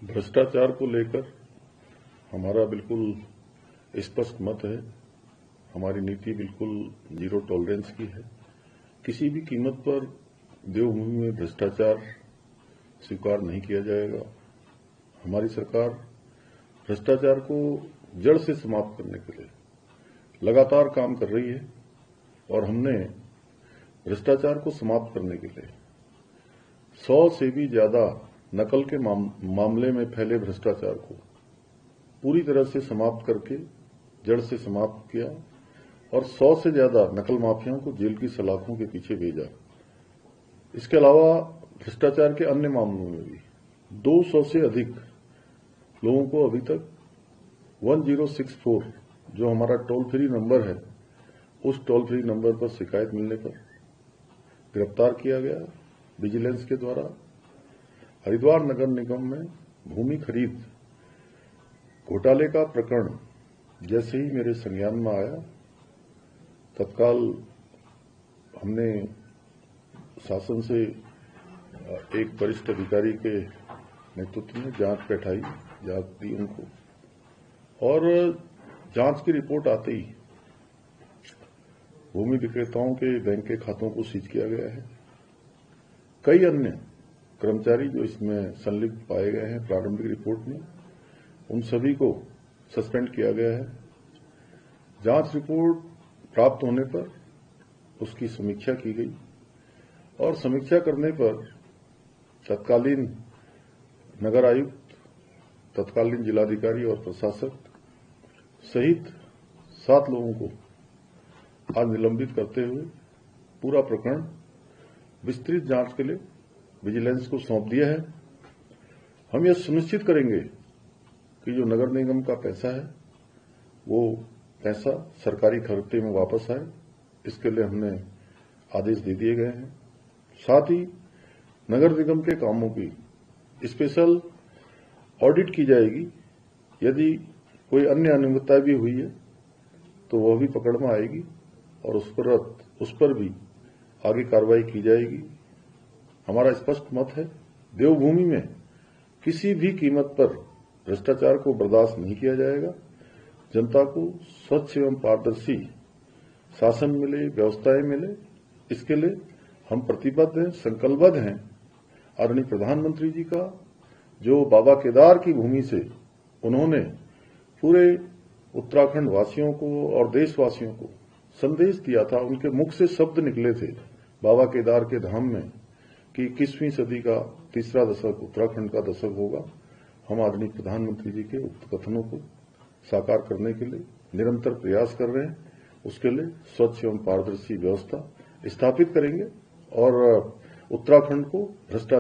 भ्रष्टाचार को लेकर हमारा बिल्कुल स्पष्ट मत है। हमारी नीति बिल्कुल जीरो टॉलरेंस की है। किसी भी कीमत पर देवभूमि में भ्रष्टाचार स्वीकार नहीं किया जाएगा। हमारी सरकार भ्रष्टाचार को जड़ से समाप्त करने के लिए लगातार काम कर रही है और हमने भ्रष्टाचार को समाप्त करने के लिए 100 से भी ज्यादा नकल के मामले में फैले भ्रष्टाचार को पूरी तरह से समाप्त करके जड़ से समाप्त किया और 100 से ज्यादा नकल माफियाओं को जेल की सलाखों के पीछे भेजा। इसके अलावा भ्रष्टाचार के अन्य मामलों में भी 200 से अधिक लोगों को अभी तक 1064 जो हमारा टोल फ्री नंबर है, उस टोल फ्री नंबर पर शिकायत मिलने पर गिरफ्तार किया गया विजिलेंस के द्वारा। हरिद्वार नगर निगम में भूमि खरीद घोटाले का प्रकरण जैसे ही मेरे संज्ञान में आया, तत्काल हमने शासन से एक वरिष्ठ अधिकारी के नेतृत्व में जांच बैठाई, जांच दी उनको, और जांच की रिपोर्ट आते ही भूमि विक्रेताओं के बैंक के खातों को सीज किया गया है। कई अन्य कर्मचारी जो इसमें संलिप्त पाए गए हैं प्रारंभिक रिपोर्ट में, उन सभी को सस्पेंड किया गया है। जांच रिपोर्ट प्राप्त होने पर उसकी समीक्षा की गई और समीक्षा करने पर तत्कालीन नगर आयुक्त, तत्कालीन जिलाधिकारी और प्रशासक सहित 7 लोगों को आज निलंबित करते हुए पूरा प्रकरण विस्तृत जांच के लिए विजिलेंस को सौंप दिया है। हम यह सुनिश्चित करेंगे कि जो नगर निगम का पैसा है वो पैसा सरकारी खाते में वापस आए। इसके लिए हमने आदेश दे दिए गए हैं। साथ ही नगर निगम के कामों की स्पेशल ऑडिट की जाएगी। यदि कोई अन्य अनियमितता भी हुई है तो वह भी पकड़ में आएगी और उस पर भी आगे कार्रवाई की जाएगी। हमारा स्पष्ट मत है, देवभूमि में किसी भी कीमत पर भ्रष्टाचार को बर्दाश्त नहीं किया जाएगा। जनता को स्वच्छ एवं पारदर्शी शासन मिले, व्यवस्थाएं मिले, इसके लिए हम प्रतिबद्ध हैं, संकल्पबद्ध हैं। आदरणीय प्रधानमंत्री जी का जो बाबा केदार की भूमि से उन्होंने पूरे उत्तराखंड वासियों को और देशवासियों को संदेश दिया था, उनके मुख से शब्द निकले थे बाबा केदार के धाम में कि 21वीं सदी का तीसरा दशक उत्तराखंड का दशक होगा। हम आदरणीय प्रधानमंत्री जी के उक्त कथनों को साकार करने के लिए निरंतर प्रयास कर रहे हैं। उसके लिए स्वच्छ एवं पारदर्शी व्यवस्था स्थापित करेंगे और उत्तराखंड को भ्रष्टाचार